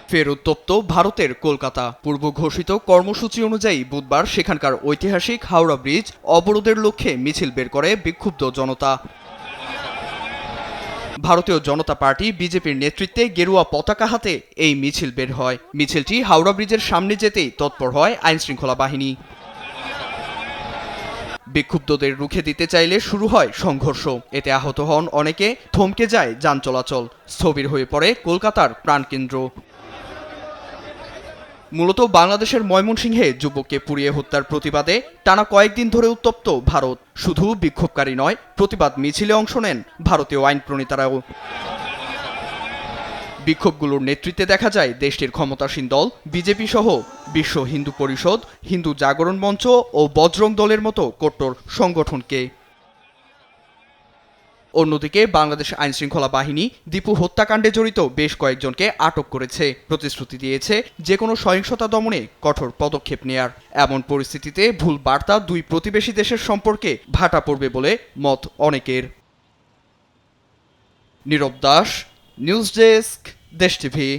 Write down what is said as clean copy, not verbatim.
ফের উত্তপ্ত ভারতের কলকাতা। পূর্ব ঘোষিত কর্মসূচি অনুযায়ী বুধবার সেখানকার ঐতিহাসিক হাওড়া ব্রিজ অবরোধের লক্ষ্যে মিছিল বের করে বিক্ষুব্ধ জনতা। ভারতীয় জনতা পার্টি বিজেপির নেতৃত্বে গেরুয়া পতাকা হাতে এই মিছিল বের হয়। মিছিলটি হাওড়া ব্রিজের সামনে যেতেই তৎপর হয় আইনশৃঙ্খলা বাহিনী। বিক্ষুব্ধদের রুখে দিতে চাইলে শুরু হয় সংঘর্ষ। এতে আহত হন অনেকে, থমকে যায় যান চলাচল, স্থবির হয়ে পড়ে কলকাতার প্রাণকেন্দ্র। মূলত বাংলাদেশের ময়মনসিংহে যুবককে পুড়িয়ে হত্যার প্রতিবাদে টানা কয়েকদিন ধরে উত্তপ্ত ভারত। শুধু বিক্ষোভকারী নয়, প্রতিবাদ মিছিলে অংশ নেন ভারতীয় আইন প্রণেতারাও। বিক্ষোভগুলোর নেতৃত্বে দেখা যায় দেশটির ক্ষমতাসীন দল বিজেপি সহ বিশ্ব হিন্দু পরিষদ, হিন্দু জাগরণ মঞ্চ ও বজরং দলের মতো কট্টর সংগঠনকে। অন্যদিকে বাংলাদেশ আইনশৃঙ্খলা বাহিনী দীপু হত্যাকাণ্ডে জড়িত বেশ কয়েকজনকে আটক করেছে, প্রতিশ্রুতি দিয়েছে যে কোনো সহিংসতা দমনে কঠোর পদক্ষেপ নেয়ার। এমন পরিস্থিতিতে ভুল বার্তা দুই প্রতিবেশী দেশের সম্পর্কে ভাটা পড়বে বলে মত অনেকের। নীরব দাস, নিউজ ডেস্ক, দেশ টিভি।